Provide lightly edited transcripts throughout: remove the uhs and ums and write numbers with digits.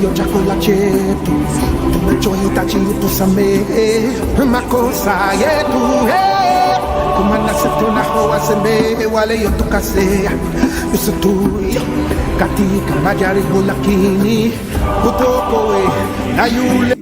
yo chakula chetu tumechoita chitu samehe makosa yetu kumana setu na hoa sembe wale yo tukasea yusutuyo katika majaribu lakini kutokowe na yule.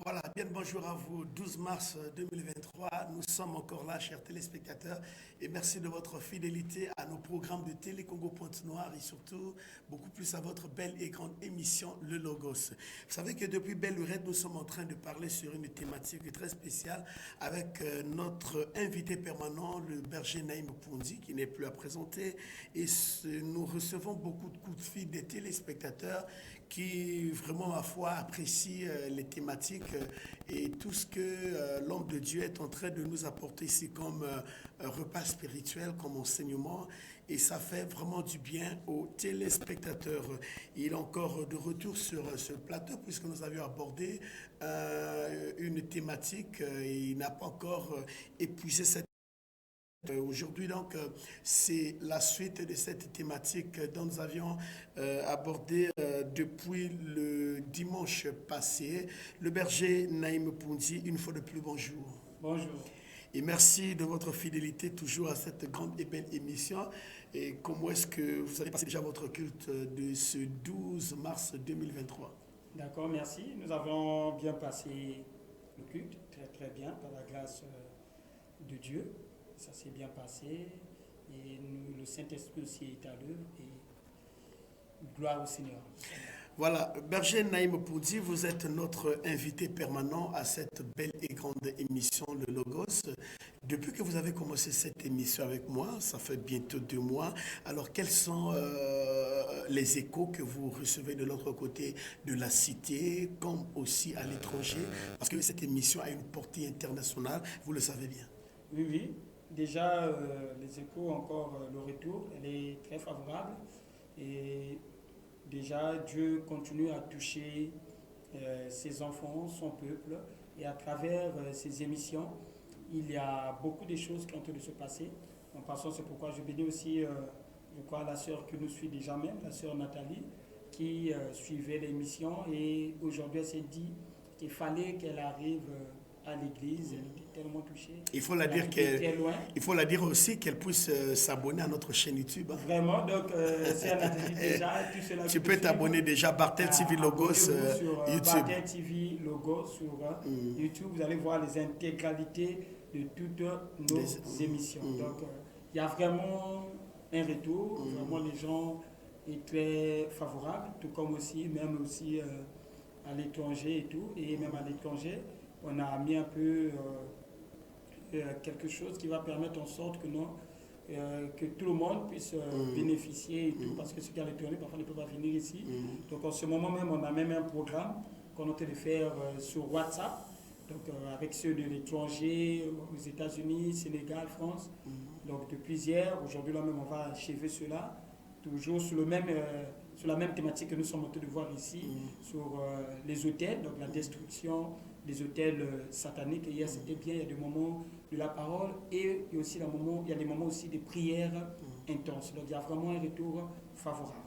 Voilà, bien le bonjour à vous. 12 mars 2023, nous sommes encore là, chers téléspectateurs, et merci de votre fidélité à nos programmes de Télé Congo Pointe-Noire et surtout beaucoup plus à votre belle et grande émission Le Logos. Vous savez que depuis belle lurette, nous sommes en train de parler sur une thématique très spéciale avec notre invité permanent, le berger Naïm Poundi, qui n'est plus à présenter, et nous recevons beaucoup de coups de fil des téléspectateurs qui vraiment, ma foi, apprécie les thématiques et tout ce que l'homme de Dieu est en train de nous apporter ici comme repas spirituel, comme enseignement. Et ça fait vraiment du bien aux téléspectateurs. Il est encore de retour sur ce plateau puisque nous avions abordé une thématique et il n'a pas encore épuisé cette. Aujourd'hui, donc, c'est la suite de cette thématique dont nous avions abordé depuis le dimanche passé. Le berger Naïm Poundi, une fois de plus, bonjour. Bonjour. Et merci de votre fidélité toujours à cette grande et belle émission. Et comment est-ce que vous avez passé déjà votre culte de ce 12 mars 2023? D'accord, merci. Nous avons bien passé le culte, très très bien, par la grâce de Dieu. Ça s'est bien passé et le Saint-Esprit aussi est à l'œuvre et gloire au Seigneur. Voilà, berger Naïm Poundi, vous êtes notre invité permanent à cette belle et grande émission Le Logos. Depuis que vous avez commencé cette émission avec moi, ça fait bientôt 2 mois, alors quels sont les échos que vous recevez de l'autre côté de la cité, comme aussi à l'étranger? Parce que cette émission a une portée internationale, vous le savez bien. Oui, oui. Déjà, les échos, encore le retour, elle est très favorable. Et déjà, Dieu continue à toucher ses enfants, son peuple. Et à travers ces émissions, il y a beaucoup de choses qui ont en train de se passer. En passant, c'est pourquoi je bénis aussi, je crois, la sœur que nous suit déjà même, la sœur Nathalie, qui suivait l'émission. Et aujourd'hui, elle s'est dit qu'il fallait qu'elle arrive à l'église, elle était tellement touchée. Il faut la dire aussi qu'elle puisse s'abonner à notre chaîne YouTube. Hein. Vraiment, donc si elle a dit déjà, tout cela. Tu peux t'abonner déjà, Bartel TV Logos sur YouTube. Bartel TV Logos sur YouTube, vous allez voir les intégralités de toutes nos émissions. Donc il y a vraiment un retour, vraiment les gens sont très favorables, tout comme aussi, même aussi à l'étranger et tout, et même à l'étranger. On a mis un peu quelque chose qui va permettre en sorte que, que tout le monde puisse bénéficier et tout, parce que ceux qui ont l'étranger, parfois ne peuvent pas venir ici. Donc en ce moment même, on a même un programme qu'on est en train de faire sur WhatsApp, donc avec ceux de l'étranger, aux États-Unis, Sénégal, France. Donc depuis hier, aujourd'hui là même, on va achever cela, toujours sur sur la même thématique que nous sommes en train de voir ici, sur les hôtels, donc la destruction des hôtels sataniques. Et hier c'était bien, il y a des moments de la parole et il y a aussi il y a des moments aussi de prières intenses. Donc il y a vraiment un retour favorable.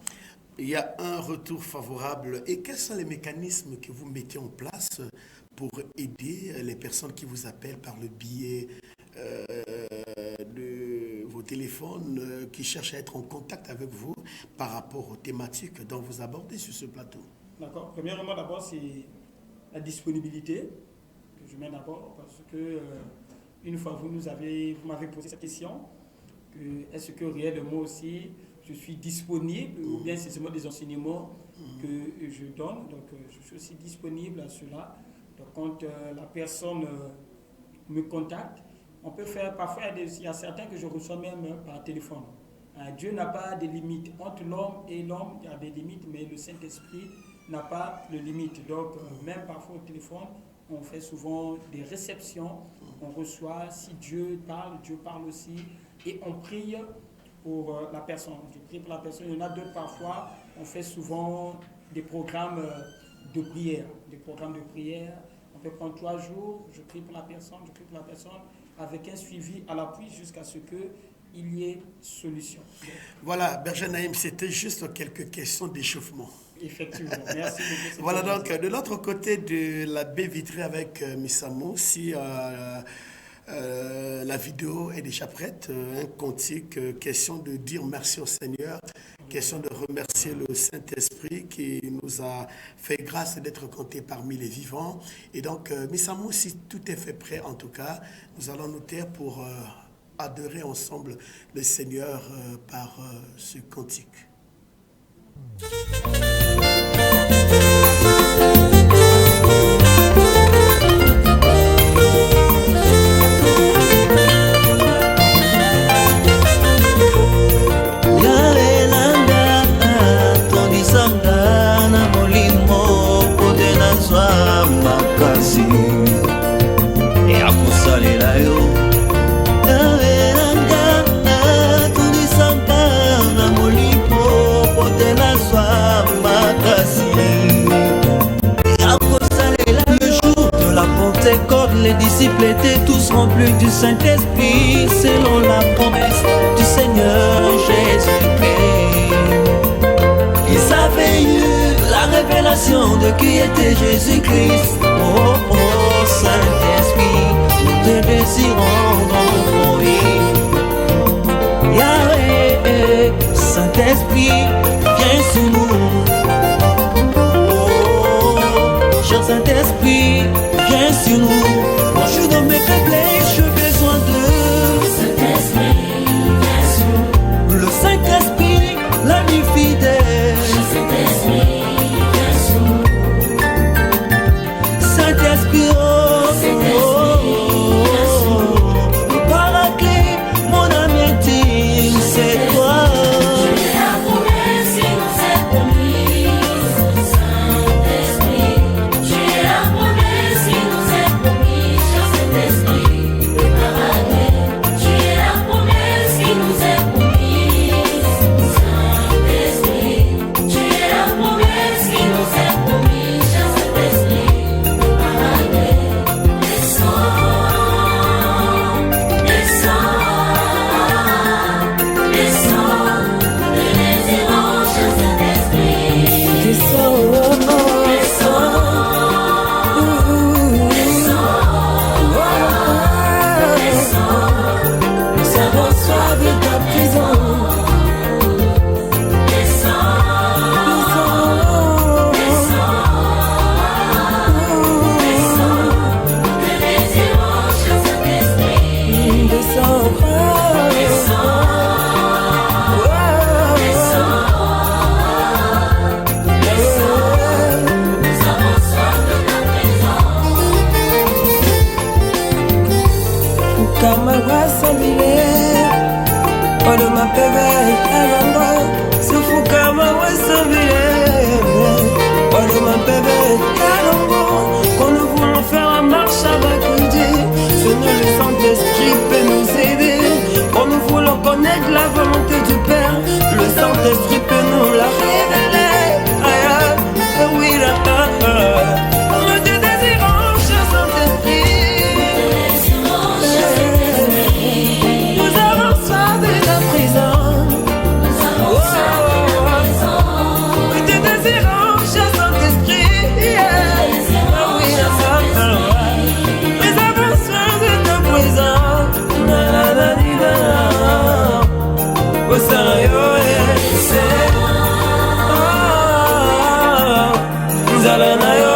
Il y a un retour favorable. Et quels sont les mécanismes que vous mettez en place pour aider les personnes qui vous appellent par le biais de vos téléphones, qui cherchent à être en contact avec vous par rapport aux thématiques dont vous abordez sur ce plateau? D'accord. Premièrement, d'abord, c'est la disponibilité que je mets d'abord, parce que une fois vous m'avez posé cette question, est-ce que réellement aussi je suis disponible ou bien c'est seulement des enseignements que je donne, donc je suis aussi disponible à cela. Donc quand la personne me contacte, on peut faire, parfois il y a certains que je reçois même par téléphone. Dieu n'a pas de limites. Entre l'homme et l'homme, il y a des limites, mais le Saint-Esprit n'a pas de limite. Donc, même parfois au téléphone, on fait souvent des réceptions. On reçoit, si Dieu parle aussi. Et on prie pour la personne. Je prie pour la personne. Il y en a d'autres parfois, on fait souvent des programmes de prière. Des programmes de prière. On peut prendre 3 jours, je prie pour la personne, avec un suivi à l'appui jusqu'à ce que il y ait solution. Voilà, Berger Naïm, c'était juste quelques questions d'échauffement. Effectivement, merci beaucoup. Voilà, donc de l'autre côté de la baie vitrée avec Missamo, si la vidéo est déjà prête, un cantique, question de dire merci au Seigneur, question de remercier le Saint-Esprit qui nous a fait grâce d'être compté parmi les vivants. Et donc, Missamo, si tout est fait prêt, en tout cas, nous allons nous taire pour adorer ensemble le Seigneur par ce cantique. Les disciples étaient tous remplis du Saint-Esprit selon la promesse du Seigneur Jésus-Christ. Ils avaient eu la révélation de qui était Jésus-Christ. Oh, oh, Saint-Esprit, nous te désirons dans nos vies. Yahweh, Saint-Esprit, viens sur nous. Oh, cher Saint-Esprit, viens sur nous. Moi je suis dans mes faiblesses, j'ai besoin de Saint-Esprit, viens sur nous. Le Saint-Esprit, l'ami fidèle. Saint-Esprit, viens sur nous. Saint-Esprit, oh, Saint-Esprit, viens sur nous. Le Paraclet, mon ami intime, c'est toi. Tu es la promesse qui nous est promise. Saint-Esprit, tu es la promesse qui nous est promise. Saint-Esprit, le Paraclet, tu es la promesse qui nous est promise. Saint-Esprit, tu es la promesse qui nous est promise. Saint-Esprit, le Paraclet, descends, descends, descends, nous te désirons, cher Saint-Esprit. Descends, nous avons soif de ta présence. Kama wasambile Odo mapeve Alongo Sufu kama wasambile Odo mapeve Alongo Quand nous voulons faire la marche avec Dieu, c'est nous le Saint-Esprit peut nous aider. Quand nous voulons connaître la volonté du Père, le Saint-Esprit peut nous la révéler. Oui, là, nous te désirons, cher Saint-Esprit. Nous avons soif de ta présence. Nous te désirons, cher Saint-Esprit. Oui, nous avons soif de ta présence. Oh, Seigneur, Zalana yo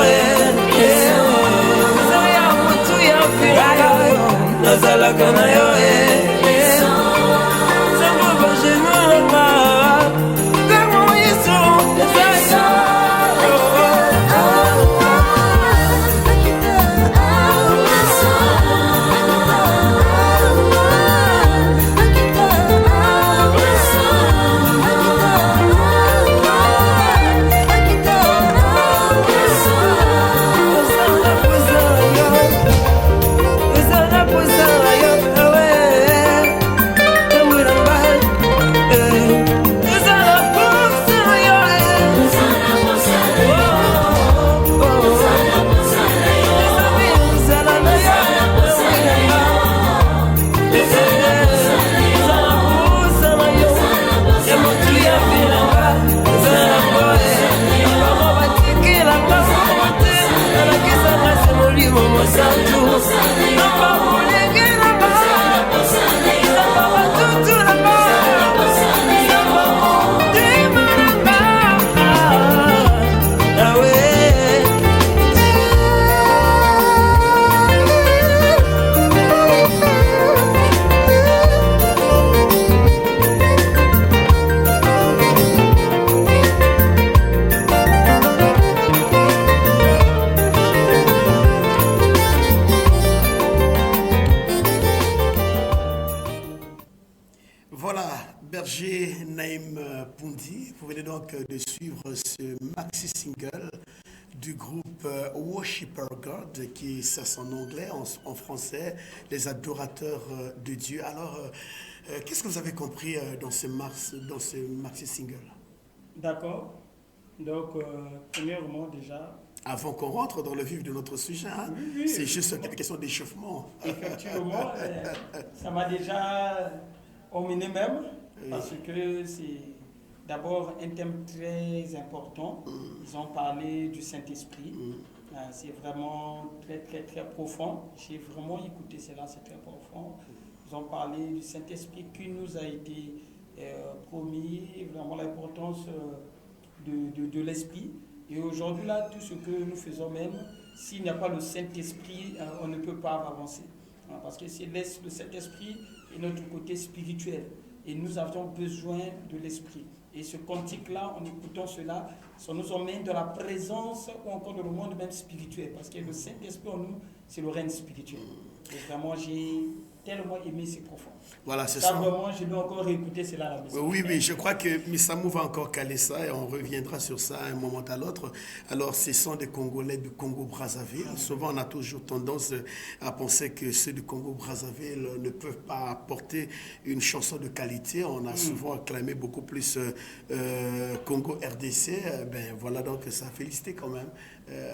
Zaya mutu ya firayo Nazalaka na yo Zango bajenu lama Kamo yesu Zaya Naïm Poundi. Vous venez donc de suivre ce maxi single du groupe Worshipper God, qui c'est son anglais, en français, les adorateurs de Dieu. Alors, qu'est-ce que vous avez compris dans ce maxi single? D'accord. Donc, premièrement, déjà. Avant qu'on rentre dans le vif de notre sujet, hein, oui. C'est juste une question d'échauffement. Effectivement, ça m'a déjà emmené même, oui. Parce que c'est d'abord un thème très important. Ils ont parlé du Saint-Esprit. C'est vraiment très, très, très profond. J'ai vraiment écouté cela, c'est très profond. Ils ont parlé du Saint-Esprit qui nous a été promis, vraiment l'importance de l'Esprit. Et aujourd'hui, là, tout ce que nous faisons même, s'il n'y a pas le Saint-Esprit, on ne peut pas avancer. Parce que c'est le Saint-Esprit et notre côté spirituel. Et nous avons besoin de l'Esprit. Et ce cantique-là, en écoutant cela, ça nous emmène dans la présence ou encore dans le monde même spirituel. Parce que le Saint-Esprit en nous, c'est le règne spirituel. Et vraiment, j'ai tellement aimé, c'est profond. Voilà, c'est ça. Vraiment, je dois encore réécouter cela à la maison. Oui, je crois que Missamou va encore caler ça et on reviendra sur ça un moment à l'autre. Alors, ce sont des Congolais du Congo-Brazzaville. Souvent, on a toujours tendance à penser que ceux du Congo-Brazzaville ne peuvent pas apporter une chanson de qualité. On a souvent acclamé beaucoup plus Congo-RDC. Ben voilà, donc ça a félicité quand même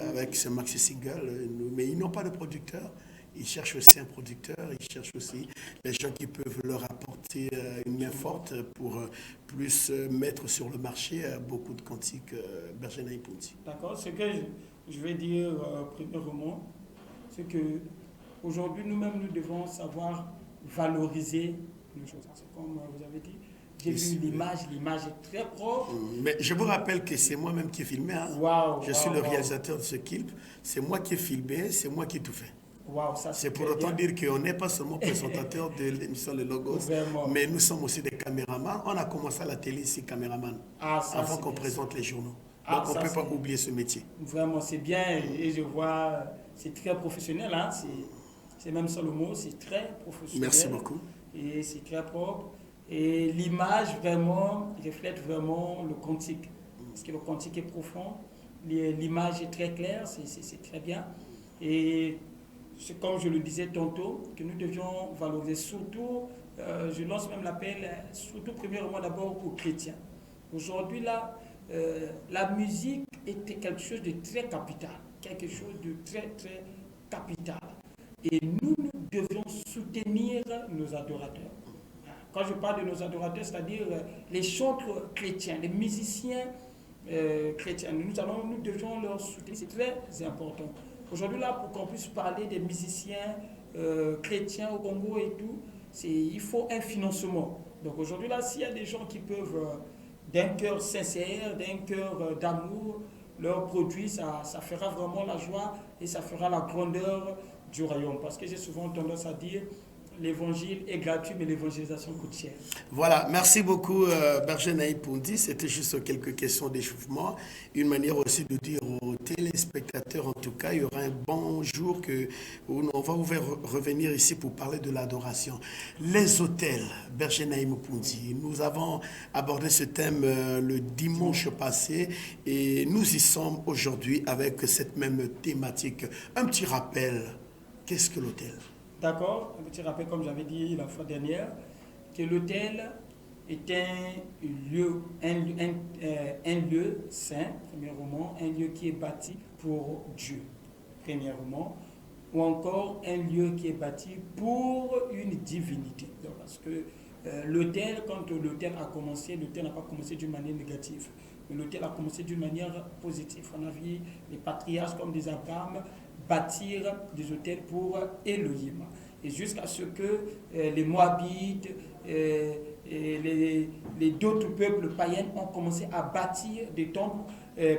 avec ce maxi single. Mais ils n'ont pas de producteur. Ils cherchent aussi un producteur, ils cherchent aussi les gens qui peuvent leur apporter une main forte pour plus mettre sur le marché beaucoup de cantiques Berger Naïm Poundi. D'accord, ce que je vais dire premièrement, c'est qu'aujourd'hui nous-mêmes nous devons savoir valoriser nos choses. C'est comme vous avez dit, j'ai vu l'image est très propre. Mais je vous rappelle que c'est moi-même qui ai filmé. Hein. Je suis le réalisateur de ce clip, c'est moi qui ai filmé, c'est moi qui ai tout fait. Wow, c'est pour autant dire qu'on n'est pas seulement présentateur de l'émission Les Logos, mais nous sommes aussi des caméramans. On a commencé à la télé ici, caméraman, avant qu'on présente les journaux. Donc on ne peut pas oublier ce métier. Vraiment, c'est bien et je vois, c'est très professionnel. Hein? C'est même ça le mot, c'est très professionnel. Merci beaucoup. Et c'est très propre. Et l'image vraiment reflète vraiment le cantique. Parce que le cantique est profond, l'image est très claire, c'est très bien. Et c'est comme je le disais tantôt, que nous devions valoriser surtout, je lance même l'appel, surtout premièrement d'abord aux chrétiens. Aujourd'hui là, la musique était quelque chose de très capital, quelque chose de très très capital. Et nous devions soutenir nos adorateurs. Quand je parle de nos adorateurs, c'est-à-dire les chantres chrétiens, les musiciens chrétiens, nous devions leur soutenir, c'est très important. Aujourd'hui, là, pour qu'on puisse parler des musiciens chrétiens au Congo et tout, il faut un financement. Donc aujourd'hui, là, s'il y a des gens qui peuvent, d'un cœur sincère, d'un cœur d'amour, leur produit, ça fera vraiment la joie et ça fera la grandeur du royaume. Parce que j'ai souvent tendance à dire, l'évangile est gratuit, mais l'évangélisation coûte cher. Voilà, merci beaucoup Berger Naïm Poundi. C'était juste quelques questions d'échauffement. Une manière aussi de dire aux téléspectateurs, en tout cas, il y aura un bon jour où on va revenir ici pour parler de l'adoration. Les hôtels, Berger Naïm Poundi. Nous avons abordé ce thème le dimanche passé et nous y sommes aujourd'hui avec cette même thématique. Un petit rappel, qu'est-ce que l'hôtel ? D'accord, un petit rappel comme j'avais dit la fois dernière, que l'hôtel est un lieu saint, premièrement, un lieu qui est bâti pour Dieu, premièrement, ou encore un lieu qui est bâti pour une divinité. Donc, parce que l'hôtel, quand l'hôtel a commencé, l'hôtel n'a pas commencé d'une manière négative, mais l'hôtel a commencé d'une manière positive. On a vu les patriarches comme des Abraham bâtir des hôtels pour Elohim. Et jusqu'à ce que les Moabites et les d'autres peuples païens ont commencé à bâtir des temples,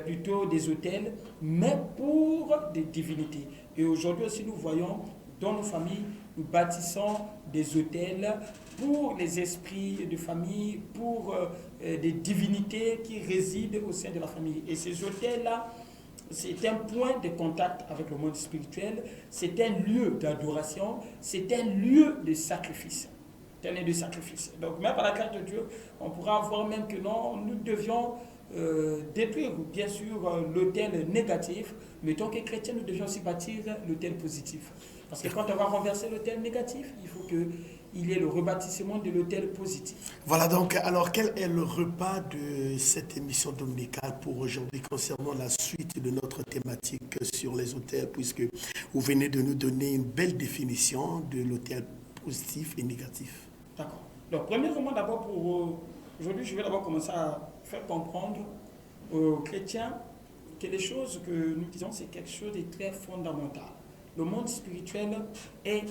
plutôt des hôtels, mais pour des divinités. Et aujourd'hui aussi, nous voyons dans nos familles, nous bâtissons des hôtels pour les esprits de famille, pour des divinités qui résident au sein de la famille. Et ces hôtels-là, c'est un point de contact avec le monde spirituel, c'est un lieu d'adoration, c'est un lieu de sacrifice. tel n'est de sacrifice. Donc même par la grâce de Dieu, on pourra voir même que non, nous devions détruire bien sûr l'autel négatif, mais tant que chrétien, nous devions aussi bâtir l'autel positif. Parce que quand on va renverser l'autel négatif, il faut qu'il y ait le rebâtissement de l'autel positif. Voilà donc, alors quel est le repas de cette émission dominicale pour aujourd'hui concernant la suite de notre thématique sur les autels, puisque vous venez de nous donner une belle définition de l'autel positif et négatif. D'accord. Donc premièrement d'abord pour aujourd'hui, je vais d'abord commencer à faire comprendre aux chrétiens que les choses que nous disons, c'est quelque chose de très fondamental. Le monde spirituel est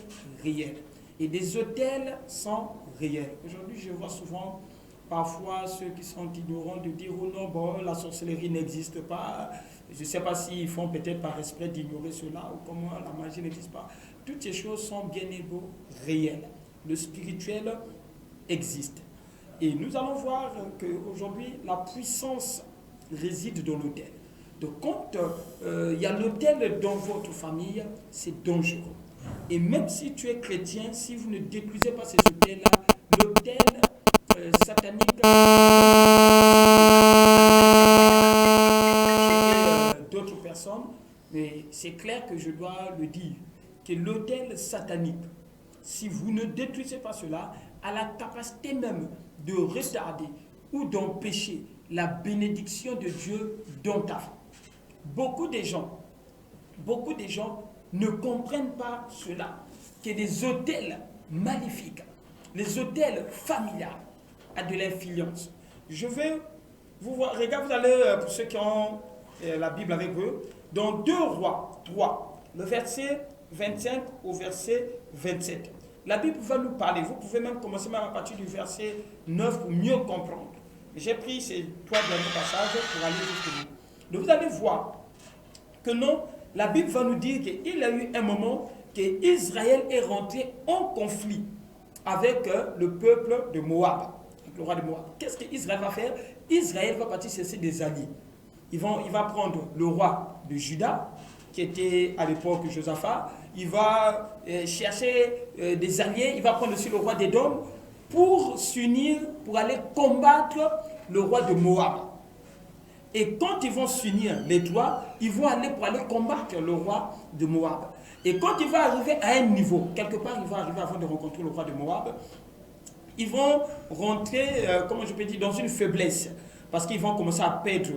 réel. Et des autels sont réels. Aujourd'hui, je vois souvent, parfois, ceux qui sont ignorants de dire « Oh non, bon, la sorcellerie n'existe pas. » Je ne sais pas s'ils font peut-être par esprit d'ignorer cela ou comment la magie n'existe pas. Toutes ces choses sont bien et beau réelles. Le spirituel existe. Et nous allons voir qu'aujourd'hui, la puissance réside dans l'autel. Donc, quand il y a l'autel dans votre famille, c'est dangereux. Et même si tu es chrétien, si vous ne détruisez pas ces autels-là, l'autel satanique d'autres personnes, mais c'est clair que je dois le dire, que l'autel satanique, si vous ne détruisez pas cela, a la capacité même de retarder ou d'empêcher la bénédiction de Dieu dans ta vie. Beaucoup de gens ne comprennent pas cela, que les autels maléfiques, les autels familiales, a de l'influence. Je vais vous voir, regarde, vous allez, pour ceux qui ont la Bible avec eux, dans 2 Rois 3, le verset 25 au verset 27. La Bible va nous parler, vous pouvez même commencer même à partir du verset 9 pour mieux comprendre. J'ai pris ces 3 derniers passages pour aller jusqu'au bout. Donc vous allez voir que non, la Bible va nous dire qu'il y a eu un moment qu'Israël est rentré en conflit avec le peuple de Moab, le roi de Moab. Qu'est-ce qu'Israël va faire? Israël va partir chercher des alliés. Il va prendre le roi de Juda, qui était à l'époque Josaphat. Il va chercher des alliés. Il va prendre aussi le roi d'Édom pour s'unir, pour aller combattre le roi de Moab. Et quand ils vont s'unir, les trois, ils vont aller pour aller combattre le roi de Moab. Et quand il va arriver à un niveau, quelque part, il va arriver avant de rencontrer le roi de Moab, ils vont rentrer, comment je peux dire, dans une faiblesse. Parce qu'ils vont commencer à perdre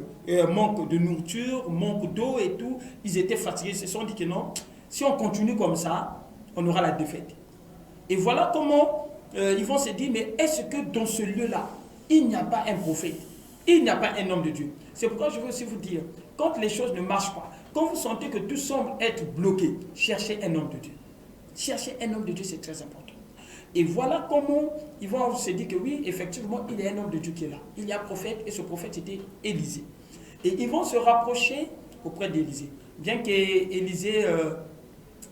manque de nourriture, manque d'eau et tout. Ils étaient fatigués, ils se sont dit que non, si on continue comme ça, on aura la défaite. Et voilà comment ils vont se dire, mais est-ce que dans ce lieu-là, il n'y a pas un prophète? Il n'y a pas un homme de Dieu? C'est pourquoi je veux aussi vous dire, quand les choses ne marchent pas, quand vous sentez que tout semble être bloqué, cherchez un homme de Dieu. Chercher un homme de Dieu, c'est très important. Et voilà comment ils vont se dire que oui, effectivement, il y a un homme de Dieu qui est là. Il y a un prophète et ce prophète était Élisée. Et ils vont se rapprocher auprès d'Élisée. Bien qu'Élisée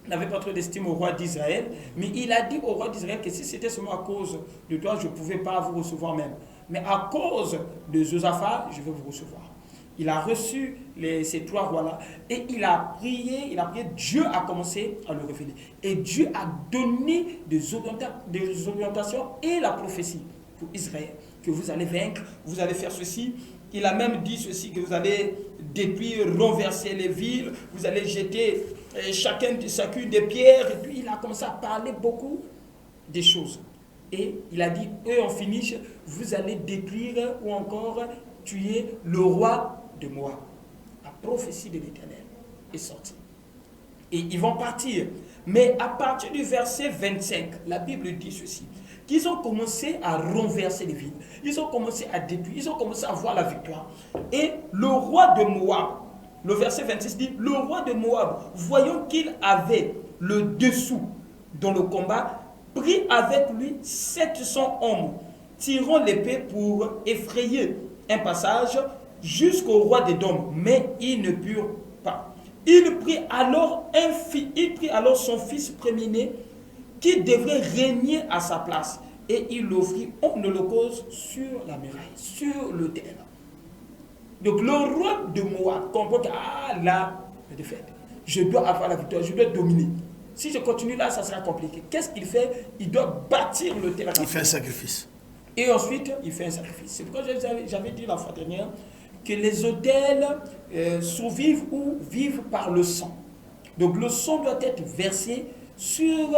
n'avait pas trop d'estime au roi d'Israël, mais il a dit au roi d'Israël que si c'était seulement à cause de toi, je ne pouvais pas vous recevoir même. Mais à cause de Josaphat, je vais vous recevoir. Il a reçu ces 3 rois-là et il a prié, Dieu a commencé à le révéler. Et Dieu a donné des orientations et la prophétie pour Israël, que vous allez vaincre, vous allez faire ceci. Il a même dit ceci, que vous allez détruire, renverser les villes, vous allez jeter chacune des pierres. Et puis il a commencé à parler beaucoup des choses. Et il a dit, eux en finish, vous allez détruire ou encore tuer le roi de Moab. La prophétie de l'Éternel est sortie. Et ils vont partir. Mais à partir du verset 25, la Bible dit ceci, qu'ils ont commencé à renverser les villes. Ils ont commencé à détruire, ils ont commencé à avoir la victoire. Et le roi de Moab, le verset 26 dit, le roi de Moab, voyant qu'il avait le dessous dans le combat, prit avec lui 700 hommes, tirant l'épée pour effrayer un passage jusqu'au roi d'Édom, mais ils ne purent pas. Il prit alors son fils premier-né qui devrait régner à sa place, et il l'offrit en holocauste sur la muraille, sur le terrain. Donc le roi de Moab comprend que là, la défaite. Je dois avoir la victoire, je dois dominer. si je continue là, ça sera compliqué. Qu'est-ce qu'il fait? Il doit bâtir l'autel. Il fait un sacrifice. Et ensuite, il fait un sacrifice. C'est pourquoi j'avais dit la fois dernière que les autels survivent ou vivent par le sang. Donc le sang doit être versé sur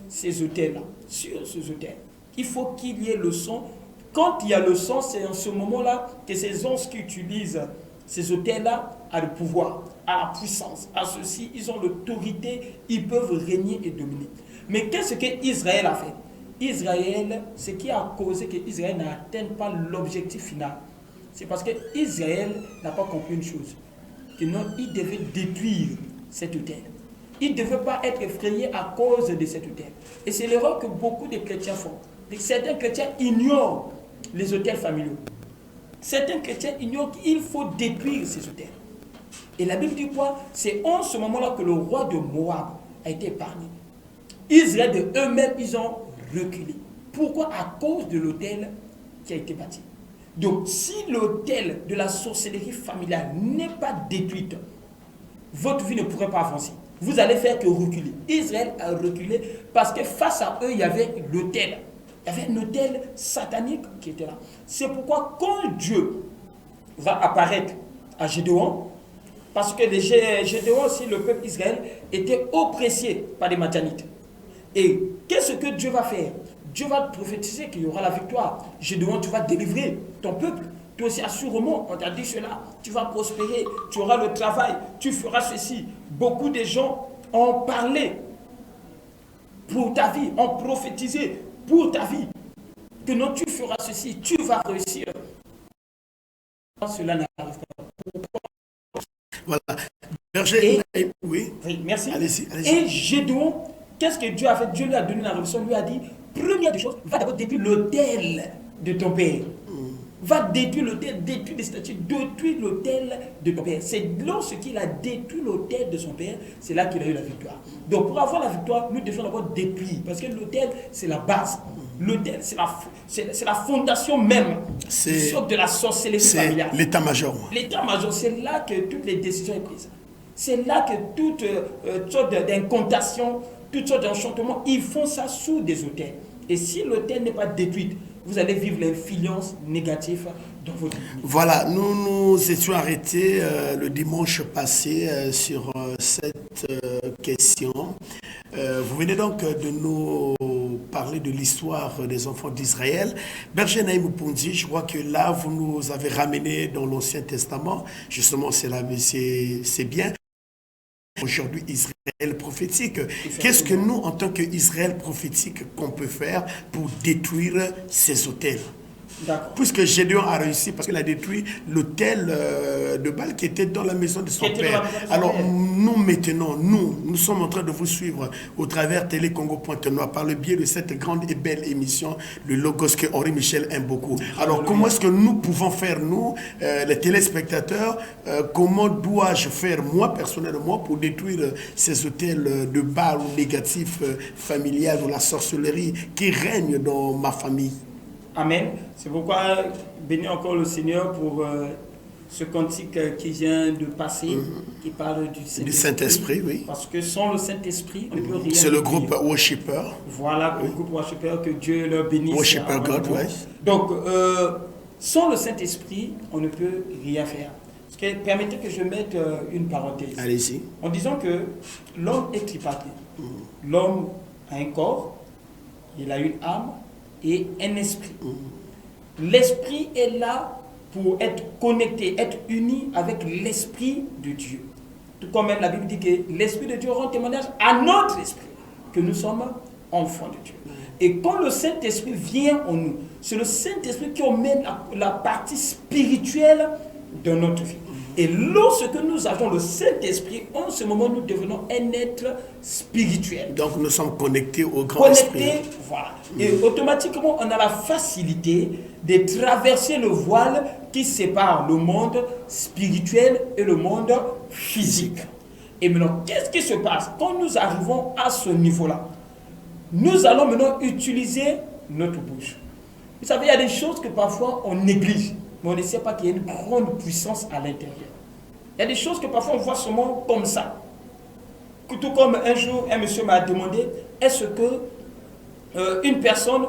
ces autels-là, sur ces autels. Il faut qu'il y ait le sang. Quand il y a le sang, c'est en ce moment-là que ces anges qui utilisent ces autels-là ont le pouvoir, à la puissance, à ceci, ils ont l'autorité, ils peuvent régner et dominer. Mais qu'est-ce qu'Israël a fait? Israël, ce qui a causé qu'Israël n'atteigne pas l'objectif final, c'est parce qu'Israël n'a pas compris une chose, que non, il devait détruire cet autel. Il ne devait pas être effrayé à cause de cet autel. Et c'est l'erreur que beaucoup de chrétiens font. Certains chrétiens ignorent les autels familiaux. Certains chrétiens ignorent qu'il faut détruire ces autels. Et la Bible dit quoi? C'est en ce moment-là que le roi de Moab a été épargné. Israël de eux-mêmes, ils ont reculé. Pourquoi? À cause de l'autel qui a été bâti. Donc, si l'autel de la sorcellerie familiale n'est pas détruite, votre vie ne pourrait pas avancer. Vous allez faire que reculer. Israël a reculé parce que face à eux, il y avait l'autel. Il y avait un autel satanique qui était là. C'est pourquoi quand Dieu va apparaître à Gédéon, parce que les Gédéon aussi, le peuple Israël, était oppressé par les Madianites. Et qu'est-ce que Dieu va faire? Dieu va prophétiser qu'il y aura la victoire. Gédéon, tu vas délivrer ton peuple. Toi aussi, assurément, on t'a dit cela. Tu vas prospérer, tu auras le travail, tu feras ceci. Beaucoup de gens ont parlé pour ta vie, ont prophétisé pour ta vie. Que non, tu feras ceci, tu vas réussir. Cela n'arrive pas. Voilà. Berger, oui. Oui, merci. Allez-y. Et Gédéon, qu'est-ce que Dieu a fait? Dieu lui a donné la révélation, lui a dit, première des choses, va d'abord détruire l'autel de ton père. Va détruire l'autel, détruire les statues, détruire l'autel de ton père. C'est lorsqu'il a détruit l'autel de son père, c'est là qu'il a eu la victoire. Donc pour avoir la victoire, nous devons d'abord détruire, parce que l'autel, c'est la base. L'autel, c'est la fondation même de la sorcellerie familiale. C'est l'état-major. L'état-major, c'est là que toutes les décisions sont prises. C'est là que toutes sortes d'incantations, toutes sortes d'enchantements, ils font ça sous des autels. Et si l'autel n'est pas détruit, vous allez vivre l'influence négative dans votre vie. Voilà, nous étions arrêtés le dimanche passé sur cette question. Vous venez donc de nous parler de l'histoire des enfants d'Israël. Berger Naïm Pondi, je crois que là, vous nous avez ramené dans l'Ancien Testament. Justement, c'est bien. Aujourd'hui, Israël prophétique. Qu'est-ce que nous, en tant qu'Israël prophétique, qu'on peut faire pour détruire ces autels? Puisque Gédéon a réussi, parce qu'il a détruit l'autel de Baal qui était dans la maison de son père. Alors nous maintenant, nous sommes en train de vous suivre au travers Télécongo.noir par le biais de cette grande et belle émission, le Logos que Henri Michel aime beaucoup. Alors comment est-ce que nous pouvons faire, nous, les téléspectateurs, comment dois-je faire, moi personnellement, pour détruire ces autels de Baal ou négatifs familiales ou la sorcellerie qui règne dans ma famille? Amen. C'est pourquoi bénis encore le Seigneur pour ce cantique qui vient de passer, qui parle du Saint-Esprit, oui. Parce que sans le Saint-Esprit, on ne peut rien. C'est le groupe Worshipper. Voilà, le groupe Worshipper, que Dieu leur bénisse. Worshipper God, oui. Donc, sans le Saint-Esprit, on ne peut rien faire. Parce que, permettez que je mette une parenthèse. Allez-y. En disant que l'homme est tripartite. L'homme a un corps, il a une âme, et un esprit. L'esprit est là pour être connecté, être uni avec l'esprit de Dieu. Tout comme même la Bible dit que l'esprit de Dieu rend témoignage à notre esprit que nous sommes enfants de Dieu. Et quand le Saint-Esprit vient en nous, c'est le Saint-Esprit qui emmène la partie spirituelle de notre vie. Et lorsque nous avons le Saint-Esprit, en ce moment, nous devenons un être spirituel. Donc nous sommes connectés au grand esprit. Voilà. Et automatiquement, on a la facilité de traverser le voile qui sépare le monde spirituel et le monde physique. Et maintenant, qu'est-ce qui se passe? Quand nous arrivons à ce niveau-là, nous allons maintenant utiliser notre bouche. Vous savez, il y a des choses que parfois on néglige, mais on ne sait pas qu'il y a une grande puissance à l'intérieur. Il y a des choses que parfois on voit seulement comme ça. tout comme un jour, un monsieur m'a demandé, est-ce que une personne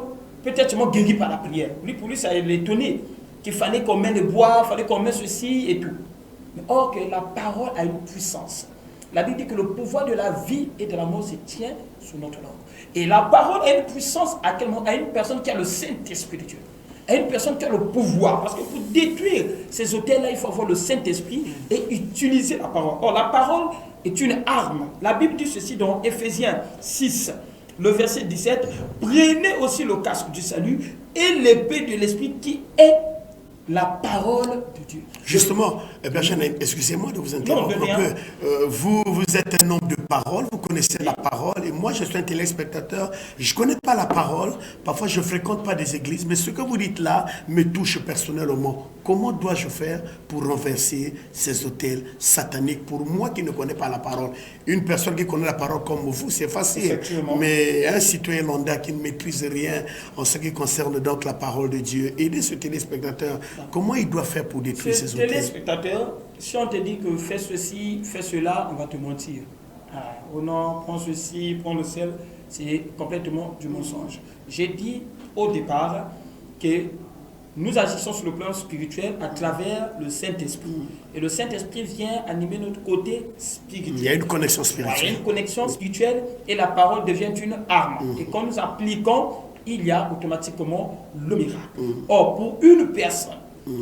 peut être guérie par la prière? Pour lui, ça l'étonnait qu'il fallait qu'on mette le bois, il fallait qu'on mette ceci et tout. Mais or que la parole a une puissance. La Bible dit que le pouvoir de la vie et de la mort se tient sous notre langue. Et la parole a une puissance à une personne qui a le Saint-Esprit de Dieu. À une personne qui a le pouvoir. Parce que pour détruire ces autels-là, il faut avoir le Saint-Esprit et utiliser la parole. Or, la parole est une arme. La Bible dit ceci dans Éphésiens 6, le verset 17. Prenez aussi le casque du salut et l'épée de l'Esprit qui est la parole de Dieu. Justement, excusez-moi de vous interrompre un peu. Vous êtes un homme de parole, vous connaissez la parole, et moi je suis un téléspectateur, je ne connais pas la parole, parfois je ne fréquente pas des églises, mais ce que vous dites là me touche personnellement. Comment dois-je faire pour renverser ces autels sataniques pour moi qui ne connais pas la parole? Une personne qui connaît la parole comme vous, c'est facile, mais un citoyen lambda qui ne maîtrise rien en ce qui concerne donc la parole de Dieu, aider ce téléspectateur, comment il doit faire pour détruire ces autels? Téléspectateur, si on te dit que fais ceci, fais cela, on va te mentir. Oh non, prends ceci, prends le sel, c'est complètement du mensonge. J'ai dit au départ que nous agissons sur le plan spirituel à travers le Saint-Esprit. Et le Saint-Esprit vient animer notre côté spirituel. Il y a une connexion spirituelle. Il y a une connexion spirituelle et la parole devient une arme. Et quand nous appliquons, il y a automatiquement le miracle. Or, pour une personne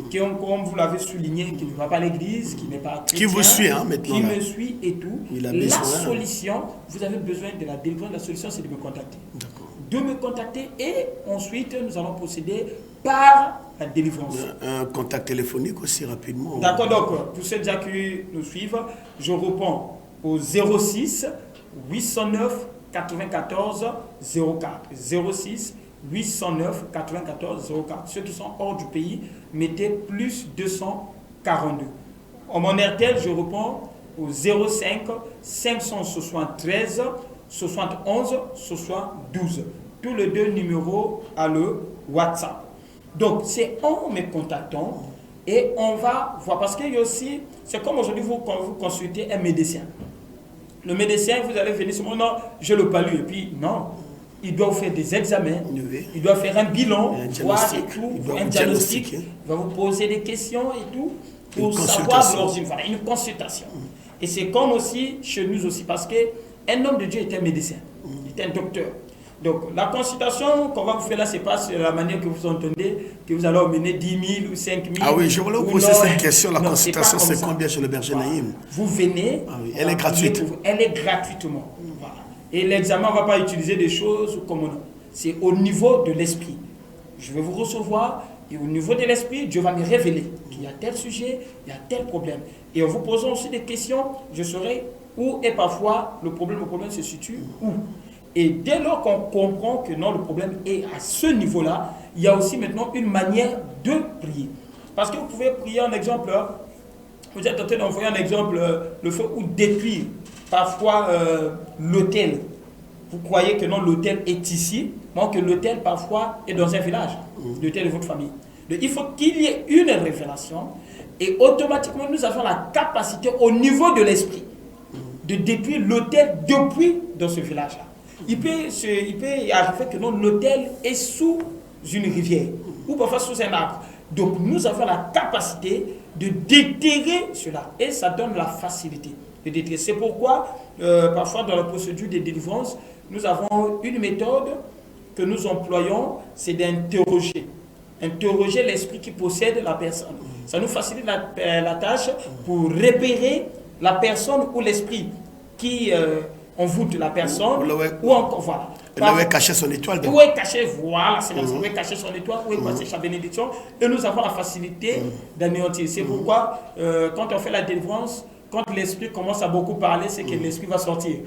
qui, comme vous l'avez souligné, qui ne va pas à l'église, qui n'est pas chrétien, qui vous suit maintenant, qui me suit et tout, la solution, vous avez besoin de la délivrance, la solution c'est de me contacter. De me contacter et ensuite nous allons procéder par la délivrance. Un contact téléphonique aussi rapidement. D'accord, donc pour ceux déjà qui nous suivent, je réponds au 06 809 94 04. 06 809 94 04. Ceux qui sont hors du pays, mettez plus 242. En mon RTL, je réponds au 05 573 71 72. Tous les deux numéros à le WhatsApp. Donc, c'est en me contactant et on va voir. Parce qu'il y a aussi, c'est comme aujourd'hui, vous consultez un médecin. Le médecin, vous allez venir sur moi, non, je le palue. Et puis, non, il doit vous faire des examens, il doit faire un bilan, voir et tout, un diagnostic. Il va vous poser des questions et tout, pour savoir l'origine. Voilà, une consultation. Et c'est comme aussi chez nous aussi, parce qu'un homme de Dieu est un médecin, il est un docteur. Donc, la consultation qu'on va vous faire là, c'est pas la manière que vous entendez, que vous allez emmener 10 000 ou 5 000. Ah oui, je voulais vous poser cette question. La consultation, c'est combien chez le berger Naïm? Vous venez. Ah oui, elle est gratuite. Elle est gratuitement. Voilà. Et l'examen, on ne va pas utiliser des choses comme on a. C'est au niveau de l'esprit. Je vais vous recevoir et au niveau de l'esprit, Dieu va me révéler qu'il y a tel sujet, il y a tel problème. Et en vous posant aussi des questions, je saurai où est parfois le problème se situe où. Et dès lors qu'on comprend que non, le problème est à ce niveau-là, il y a aussi maintenant une manière de prier. Parce que vous pouvez prier un exemple, vous êtes en train d'envoyer un exemple, le feu ou détruire parfois l'autel. Vous croyez que non, l'autel est ici, mais que l'autel parfois est dans un village, l'autel de votre famille. Donc, il faut qu'il y ait une révélation et automatiquement nous avons la capacité au niveau de l'esprit de détruire l'autel depuis dans ce village-là. Il peut arriver que l'autel est sous une rivière ou parfois sous un arbre. Donc nous avons la capacité de déterrer cela et ça donne la facilité de déterrer. C'est pourquoi parfois dans la procédure de délivrance, nous avons une méthode que nous employons, c'est d'interroger. Interroger l'esprit qui possède la personne. Ça nous facilite la tâche pour repérer la personne ou l'esprit qui envoûte la personne, ou encore, voilà. Où est caché son étoile. Où est caché, voilà, c'est où est caché son étoile, où est caché sa bénédiction, et nous avons la facilité d'anéantir. C'est pourquoi, quand on fait la délivrance, quand l'esprit commence à beaucoup parler, c'est que l'esprit va sortir.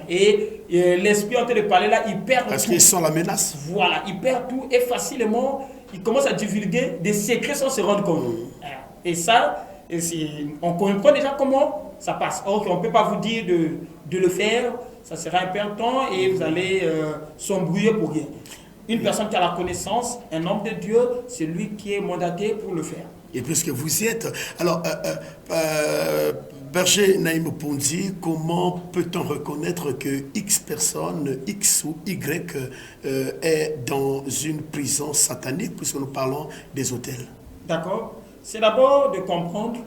Et l'esprit en train de parler là, il perd tout. Parce qu'ils sont la menace. Voilà, il perd tout, et facilement, il commence à divulguer des secrets sans se rendre compte. Et ça, on comprend déjà comment ça passe. Or, on ne peut pas vous dire de le faire, ça sera un perte de temps et vous allez s'embrouiller pour rien. Une personne qui a la connaissance, un homme de Dieu, c'est lui qui est mandaté pour le faire. Et puisque vous y êtes, alors, Berger Naïm Pondi, comment peut-on reconnaître que X personne, X ou Y, est dans une prison satanique, puisque nous parlons des autels? D'accord. C'est d'abord de comprendre,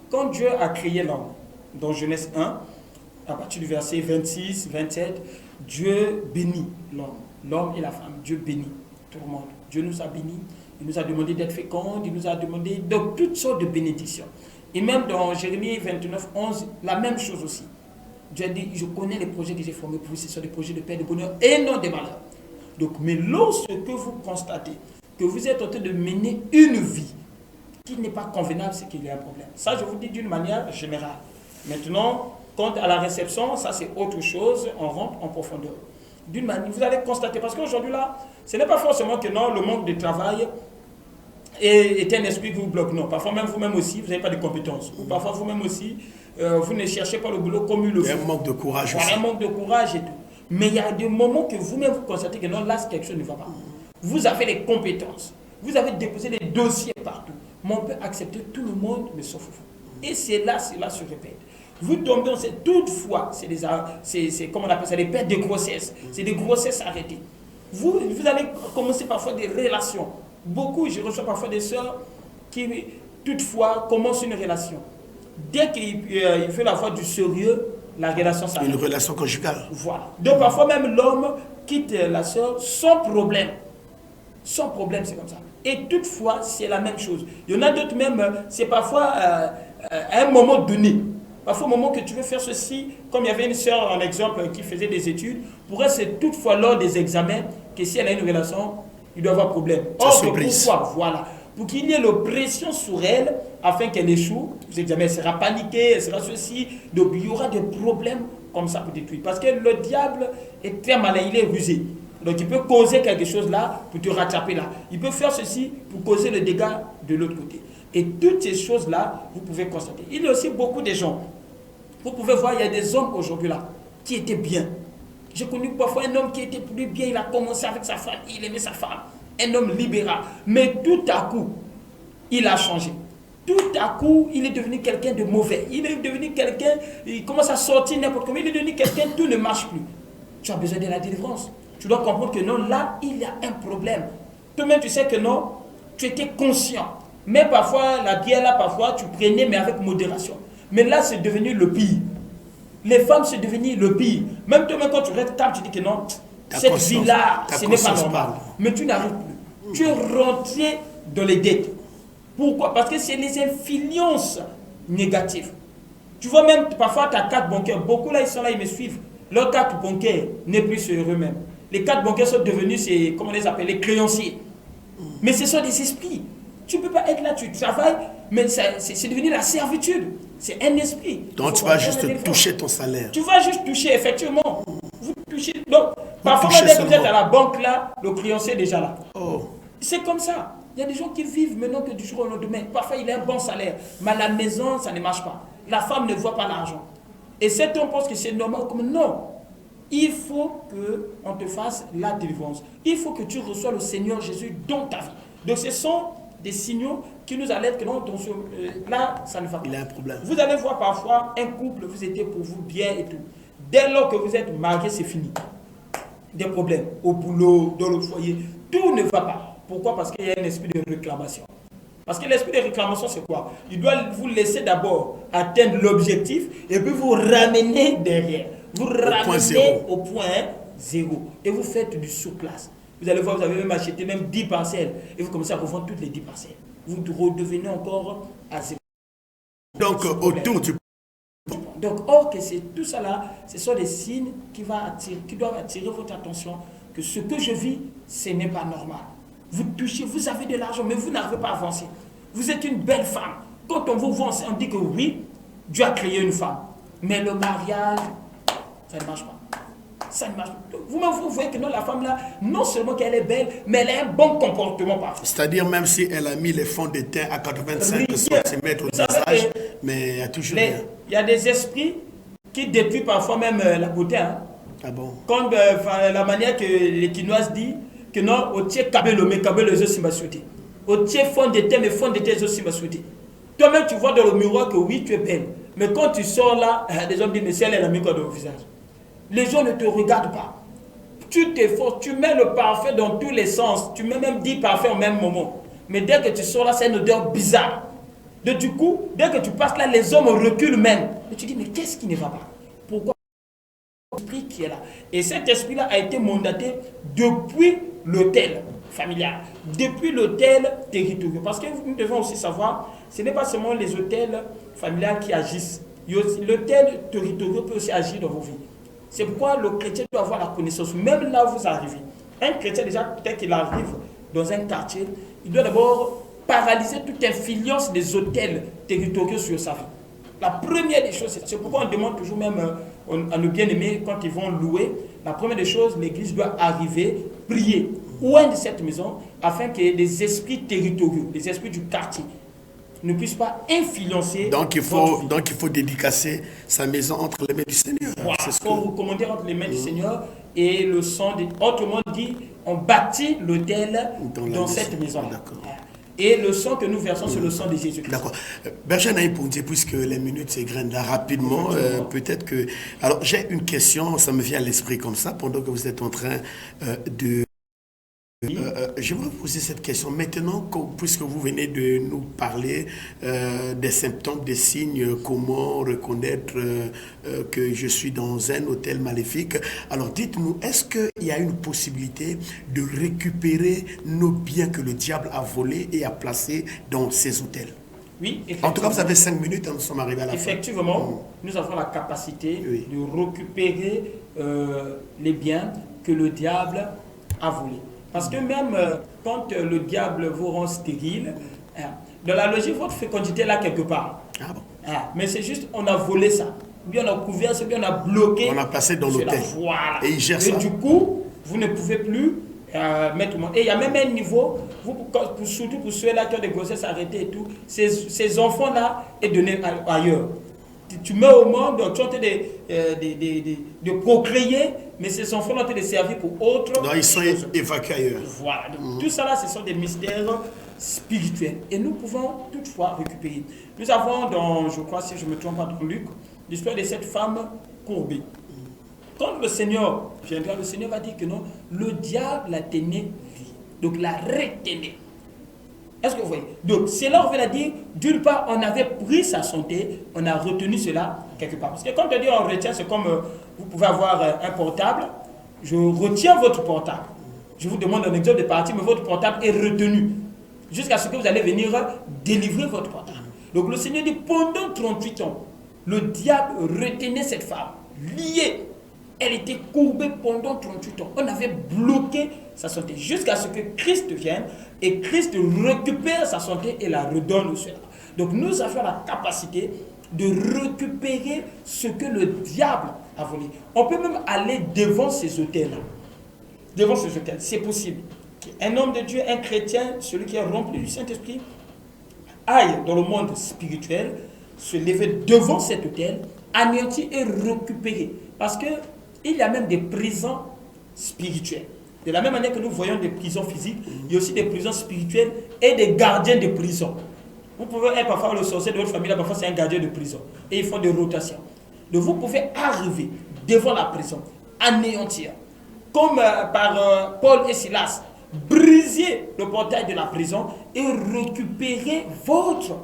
quand Dieu a créé l'homme, dans Genèse 1, à partir du verset 26, 27, Dieu bénit l'homme et la femme. Dieu bénit tout le monde. Dieu nous a bénis, il nous a demandé d'être féconds, il nous a demandé donc toutes sortes de bénédictions. Et même dans Jérémie 29, 11, la même chose aussi. Dieu a dit, je connais les projets que j'ai formés pour vous, ce sont des projets de paix, de bonheur et non des malheurs. Donc, mais lorsque vous constatez que vous êtes en train de mener une vie qui n'est pas convenable, c'est qu'il y a un problème. Ça, je vous dis d'une manière générale. Maintenant, quant à la réception, ça c'est autre chose, on rentre en profondeur. D'une manière, vous allez constater, parce qu'aujourd'hui là, ce n'est pas forcément que non, le manque de travail est un esprit qui vous bloque. Non, parfois même vous-même aussi, vous n'avez pas de compétences. Ou parfois vous-même aussi, vous ne cherchez pas le boulot comme il le faut. Il y a un manque de courage aussi. Il y a un manque de courage et tout. Mais il y a des moments que vous-même vous constatez que non, là, quelque chose ne va pas. Vous avez les compétences. Vous avez déposé des dossiers partout. Mais on peut accepter tout le monde, mais sauf vous. Et cela se répète. Vous tombez dans cette toutefois, c'est comment on appelle ça, des pertes de grossesse. C'est des grossesses arrêtées. Vous allez commencer parfois des relations. Beaucoup, je reçois parfois des sœurs qui, toutefois, commencent une relation. Dès qu'il veut avoir du sérieux, la relation s'arrête. Une relation conjugale. Voilà. Donc parfois même l'homme quitte la sœur sans problème. Sans problème, c'est comme ça. Et toutefois, c'est la même chose. Il y en a d'autres même, c'est parfois à un moment donné. Parfois, au moment que tu veux faire ceci, comme il y avait une sœur, en exemple, qui faisait des études, pour elle, c'est toutefois lors des examens que si elle a une relation, il doit avoir problème. Or, pourquoi? Voilà. Pour qu'il y ait l'oppression sur elle, afin qu'elle échoue, vous examens, elle sera paniquée, elle sera ceci. Donc, il y aura des problèmes comme ça pour détruire. Parce que le diable est très malin, il est rusé. Donc, il peut causer quelque chose là pour te rattraper là. Il peut faire ceci pour causer le dégât de l'autre côté. Et toutes ces choses-là, vous pouvez constater. Il y a aussi beaucoup de gens. Vous pouvez voir, il y a des hommes aujourd'hui là qui étaient bien. J'ai connu parfois un homme qui était plus bien, il a commencé avec sa femme, il aimait sa femme. Un homme libéral. Mais tout à coup, il a changé. Tout à coup, il est devenu quelqu'un de mauvais. Il est devenu quelqu'un, il commence à sortir n'importe comment. Il est devenu quelqu'un, tout ne marche plus. Tu as besoin de la délivrance. Tu dois comprendre que non, là, il y a un problème. Toi-même, tu sais que non, tu étais conscient. Mais parfois, la bière, là, parfois, tu prenais, mais avec modération. Mais là, c'est devenu le pire. Les femmes, c'est devenu le pire. Même toi-même, quand tu restes calme, tu dis que non, cette vie-là, ce n'est pas normal. Mais tu n'arrives plus. Tu es rentré dans les dettes. Pourquoi? Parce que c'est les influences négatives. Tu vois même, parfois, ta carte bancaire, beaucoup là, ils sont là, ils me suivent. Leur carte bancaire n'est plus sur eux-mêmes. Les cartes bancaires sont devenues, comment on les appelle, les créanciers. Mais ce sont des esprits. Tu ne peux pas être là, tu travailles, mais c'est devenu la servitude. C'est un esprit. Donc tu vas juste toucher ton salaire. Tu vas juste toucher, effectivement. Vous touchez. Donc, parfois, dès que vous êtes à la banque, là, le créancier est déjà là. Oh. C'est comme ça. Il y a des gens qui vivent maintenant que du jour au lendemain. Parfois, il a un bon salaire, mais à la maison, ça ne marche pas. La femme ne voit pas l'argent. Et cet homme pense que c'est normal. Comme non. Il faut qu'on te fasse la délivrance. Il faut que tu reçoives le Seigneur Jésus dans ta vie. Donc, ce sont des signaux qui nous alertent que non, là, ça ne va pas. Il y a un problème. Vous allez voir parfois un couple, vous étiez pour vous bien et tout. Dès lors que vous êtes mariés, c'est fini. Des problèmes au boulot, dans le foyer, tout ne va pas. Pourquoi? Parce qu'il y a un esprit de réclamation. Parce que l'esprit de réclamation, c'est quoi? Il doit vous laisser d'abord atteindre l'objectif et puis vous ramener derrière. Vous ramenez au point zéro. Et vous faites du sous-place. Vous allez voir, vous avez même acheté même 10 parcelles. Et vous commencez à revendre toutes les 10 parcelles. Vous redevenez encore à zéro. Donc, autour du... Donc, or que c'est tout ça là, ce sont des signes qui doivent attirer votre attention que ce que je vis, ce n'est pas normal. Vous touchez, vous avez de l'argent, mais vous n'arrivez pas à avancer. Vous êtes une belle femme. Quand on vous vend, on dit que oui, Dieu a créé une femme. Mais le mariage, ça ne marche pas. Ça ne marche pas. Vous-même, vous voyez que non, la femme là, non seulement qu'elle est belle, mais elle a un bon comportement parfois. C'est-à-dire même si elle a mis les fonds de teint à 85 cm au visage, mais il y a toujours rien. Il y a des esprits qui détruisent parfois même la beauté. Hein. Ah bon? Comme la manière que les Quinoises disent que non, au tiers kabelo, mais kabelo les aussi m'a souhaité. Au tiers fond de teint, mais fond de teint les aussi m'a souhaité. Toi-même, tu vois dans le miroir que oui, tu es belle. Mais quand tu sors là, les gens disent, mais c'est elle, elle a mis quoi dans le visage? Les gens ne te regardent pas. Tu t'efforces, tu mets le parfum dans tous les sens. Tu mets même 10 parfums au même moment. Mais dès que tu sors là, c'est une odeur bizarre. Du coup, dès que tu passes là, les hommes reculent même. Et tu dis, mais qu'est-ce qui ne va pas? Pourquoi? L'esprit qui est là. Et cet esprit-là a été mandaté depuis l'autel familial, depuis l'autel territorial. Parce que nous devons aussi savoir, ce n'est pas seulement les hôtels familiales qui agissent. L'hôtel territorial peut aussi agir dans vos vies. C'est pourquoi le chrétien doit avoir la connaissance, même là où vous arrivez. Un chrétien, déjà, peut-être qu'il arrive dans un quartier, il doit d'abord paralyser toute influence des hôtels territoriaux sur sa vie. La première des choses, c'est pourquoi on demande toujours même à nos bien-aimés, quand ils vont louer, la première des choses, l'église doit arriver, prier, loin de cette maison, afin que les esprits territoriaux, les esprits du quartier, ne puissent pas influencer. Donc il faut dédicacer sa maison entre les mains du Seigneur. Voilà, il faut recommander entre les mains du Seigneur et le sang. Autrement dit, on bâtit l'autel dans cette maison. Et le sang que nous versons, c'est le sang de Jésus-Christ. D'accord. Berger Naïm pour dire, puisque les minutes s'égrènent là rapidement, peut-être que... Alors j'ai une question, ça me vient à l'esprit comme ça, pendant que vous êtes en train de... je vais vous poser cette question. Maintenant, puisque vous venez de nous parler des symptômes, des signes, comment reconnaître que je suis dans un hôtel maléfique. Alors dites-nous, est-ce qu'il y a une possibilité de récupérer nos biens que le diable a volés et a placés dans ces hôtels? Oui, en tout cas, vous avez 5 minutes, nous sommes arrivés à la fin. Effectivement, nous avons la capacité de récupérer les biens que le diable a volés. Parce que même quand le diable vous rend stérile, dans la logique, votre fécondité est là quelque part. Ah bon. Mais c'est juste, on a volé ça. Ou bien on a couvert ça, ou bien on a bloqué. On a placé dans l'hôtel. Voilà. Et il gère ça. Et du coup, vous ne pouvez plus mettre tout le monde. Et il y a même un niveau, surtout pour ceux-là qui ont des grossesses arrêtées et tout, ces enfants-là est donné ailleurs. Tu mets au monde, donc tu es en train de procréer, mais ces enfants ont été servis pour autre. Non, ils sont évacués ailleurs. Voilà. Donc, tout ça là, ce sont des mystères spirituels. Et nous pouvons toutefois récupérer. Nous avons dans, je crois, si je ne me trompe pas, dans Luc, l'histoire de cette femme courbée. Quand le Seigneur viendra, le Seigneur va dire que non, le diable la tenait vie. Donc la retenait. Est-ce que vous voyez? Donc, cela, on veut dire, d'une part, on avait pris sa santé, on a retenu cela quelque part. Parce que quand on dit on retient, c'est comme vous pouvez avoir un portable, je retiens votre portable. Je vous demande un exemple de partie, mais votre portable est retenu. Jusqu'à ce que vous allez venir délivrer votre portable. Donc, le Seigneur dit, pendant 38 ans, le diable retenait cette femme, liée. Elle était courbée pendant 38 ans. On avait bloqué sa santé jusqu'à ce que Christ vienne et Christ récupère sa santé et la redonne cela. Donc nous avons la capacité de récupérer ce que le diable a volé. On peut même aller devant ces hôtels. Devant ces hôtels, c'est possible. Un homme de Dieu, un chrétien, celui qui est rempli du Saint-Esprit, aille dans le monde spirituel, se lever devant cet hôtel, anéantir et récupérer. Parce que il y a même des prisons spirituelles. De la même manière que nous voyons des prisons physiques, il y a aussi des prisons spirituelles et des gardiens de prison. Vous pouvez être parfois le sorcier de votre famille, là, parfois c'est un gardien de prison. Et ils font des rotations. Donc vous pouvez arriver devant la prison, anéantir. Comme par Paul et Silas, briser le portail de la prison et récupérer votre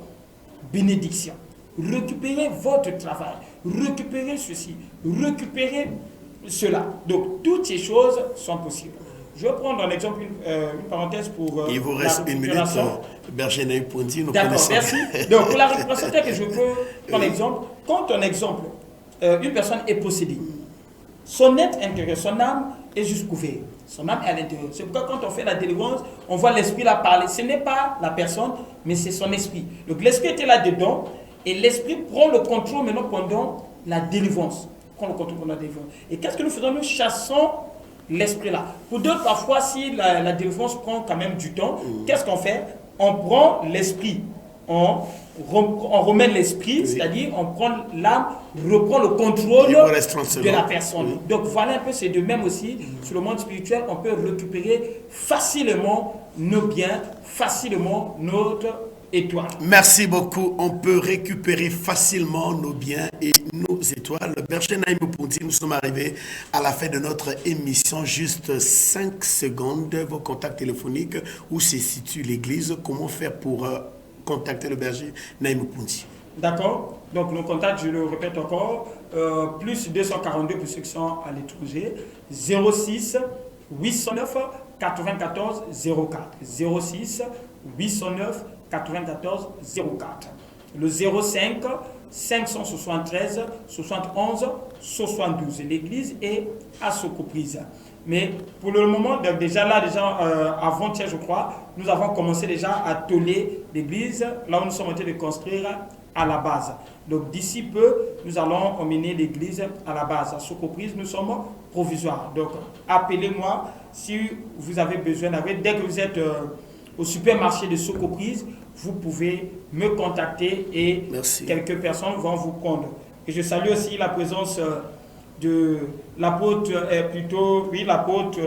bénédiction. Récupérer votre travail. Récupérer ceci. Récupérer cela. Donc, toutes ces choses sont possibles. Je vais prendre un exemple, une parenthèse pour... Il vous reste une minute, Berger Naïm Ponty, nous d'accord, connaissons. Merci. Donc, pour la récupération, que je peux prendre l'exemple. Quand un exemple, une personne est possédée, son être intérieur, son âme est juste couverte. Son âme est à l'intérieur. C'est pourquoi quand on fait la délivrance, on voit l'esprit là parler. Ce n'est pas la personne, mais c'est son esprit. Donc, l'esprit était là-dedans et l'esprit prend le contrôle maintenant pendant la délivrance. Prend le contrôle pendant la délivrance. Et qu'est-ce que nous faisons? Nous chassons l'esprit là. Pour d'autres, parfois, si la délivrance prend quand même du temps, qu'est-ce qu'on fait? On prend l'esprit, on remet l'esprit, oui. C'est-à-dire on prend l'âme, reprend le contrôle de la personne. Oui. Donc voilà un peu, c'est de même aussi, sur le monde spirituel, on peut récupérer facilement nos biens, facilement notre étoiles. Merci beaucoup. On peut récupérer facilement nos biens et nos étoiles. Berger Naïm Pondi, nous sommes arrivés à la fin de notre émission. Juste 5 secondes. Vos contacts téléphoniques, où se situe l'église, comment faire pour contacter le berger Naïm Pondi. D'accord. Donc nos contacts, je le répète encore, plus 242 pour ceux qui sont à l'étranger, 06 809 94 04. 06 809 94 04. Le 05 573 71 72. L'église est à Sokoprise. Mais pour le moment, déjà avant-hier, je crois, nous avons commencé déjà à toller l'église, là où nous sommes en train de construire à la base. Donc d'ici peu, nous allons emmener l'église à la base. À Sokoprise, nous sommes provisoires. Donc appelez-moi si vous avez besoin. Dès que vous êtes au supermarché de Sokoprise, vous pouvez me contacter et quelques personnes vont vous prendre. Et je salue aussi la présence de l'apôtre, l'apôtre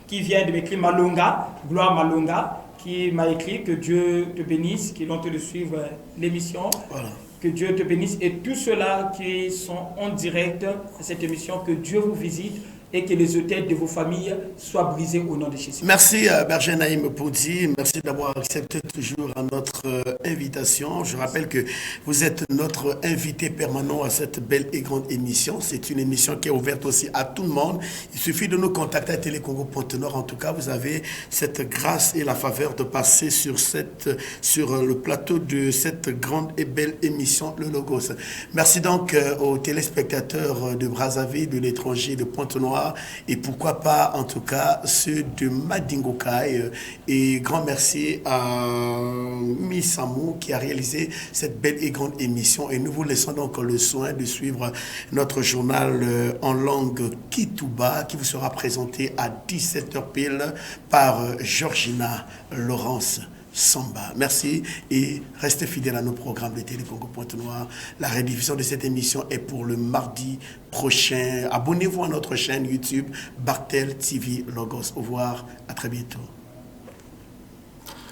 qui vient de m'écrire Malonga, Gloire Malonga, qui m'a écrit que Dieu te bénisse, qui l'ont de suivre l'émission. Voilà. Que Dieu te bénisse et tous ceux-là qui sont en direct à cette émission, que Dieu vous visite et que les hôtels de vos familles soient brisés au nom de Jésus. Merci Berger Naïm Poudi, merci d'avoir accepté toujours notre invitation. Je rappelle que vous êtes notre invité permanent à cette belle et grande émission. C'est une émission qui est ouverte aussi à tout le monde. Il suffit de nous contacter à Télécongo Pointe-Noire. En tout cas, vous avez cette grâce et la faveur de passer sur le plateau de cette grande et belle émission, le Logos. Merci donc aux téléspectateurs de Brazzaville, de l'étranger, de Pointe-Noire, et pourquoi pas en tout cas ceux de Madingokai. Et grand merci à Missamou qui a réalisé cette belle et grande émission, et nous vous laissons donc le soin de suivre notre journal en langue Kituba qui vous sera présenté à 17h pile par Georgina Laurence Samba. Merci et restez fidèles à nos programmes de Télécongo Pointe-Noire. La rediffusion de cette émission est pour le mardi prochain. Abonnez-vous à notre chaîne YouTube Bartel TV Logos. Au revoir, à très bientôt.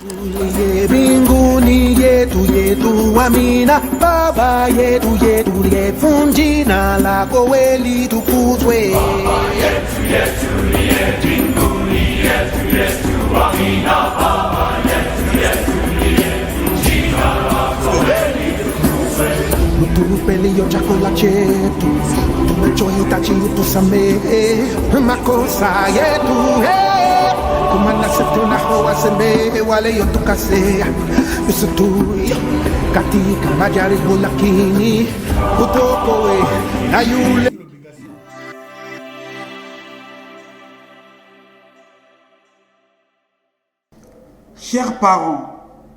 Mbinguni yetu yetu amina, baba yetu yetu liyefunji na lako weli tukuzwe. Baba yetu yetu liye mbinguni yetu yetu amina, baba yetu yetu liyefunji na lako weli tukuzwe. Mutupelio chakula chetu tunachohitaji utusamehe makosa yetu kumana setu na hoa sembe wale yotukasea yusutuyo katika majaribu lakini utokoe na yule. Chers parents,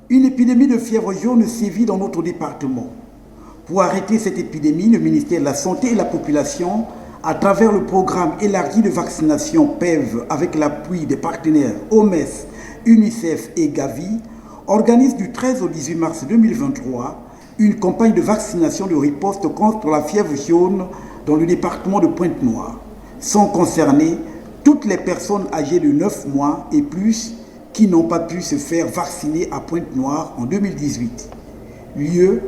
une épidémie de fièvre jaune sévit dans notre département. Pour arrêter cette épidémie, le ministère de la Santé et de la Population, à travers le programme élargi de vaccination PEV avec l'appui des partenaires OMS, UNICEF et Gavi, organise du 13 au 18 mars 2023 une campagne de vaccination de riposte contre la fièvre jaune dans le département de Pointe-Noire. Sont concernées toutes les personnes âgées de 9 mois et plus qui n'ont pas pu se faire vacciner à Pointe-Noire en 2018. Lieu,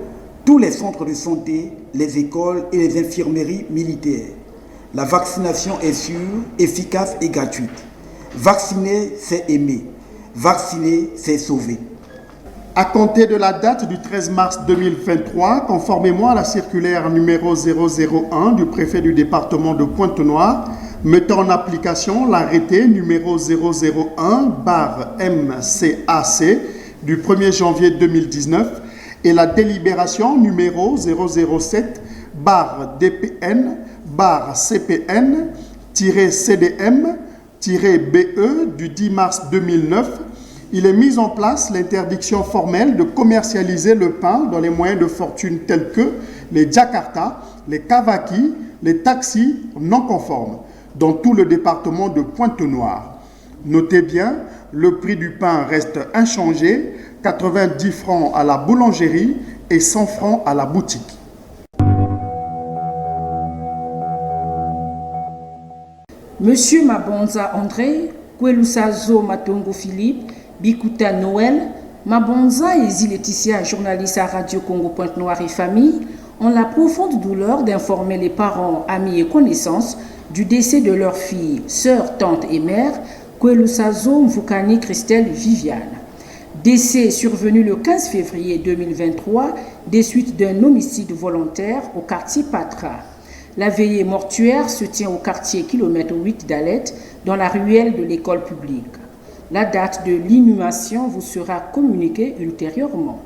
tous les centres de santé, les écoles et les infirmeries militaires. La vaccination est sûre, efficace et gratuite. Vacciner, c'est aimer. Vacciner, c'est sauver. À compter de la date du 13 mars 2023, conformément à la circulaire numéro 001 du préfet du département de Pointe-Noire, mettant en application l'arrêté numéro 001/MCAC du 1er janvier 2019 et la délibération numéro 007/DPN/CPN-CDM-BE du 10 mars 2009, il est mis en place l'interdiction formelle de commercialiser le pain dans les moyens de fortune tels que les Jakarta, les Kavaki, les taxis non conformes dans tout le département de Pointe-Noire. Notez bien, le prix du pain reste inchangé, 90 francs à la boulangerie et 100 francs à la boutique. Monsieur Mabonza André, Kwelusazo Matongo Philippe, Bikuta Noël, Mabonza et Laetitia, journaliste à Radio Congo Pointe-Noire et famille, ont la profonde douleur d'informer les parents, amis et connaissances du décès de leur fille, sœur, tante et mère, Kwelusazo Mvukani Christelle Viviane. Décès survenu le 15 février 2023 des suites d'un homicide volontaire au quartier Patra. La veillée mortuaire se tient au quartier kilomètre 8 d'Alet, dans la ruelle de l'école publique. La date de l'inhumation vous sera communiquée ultérieurement.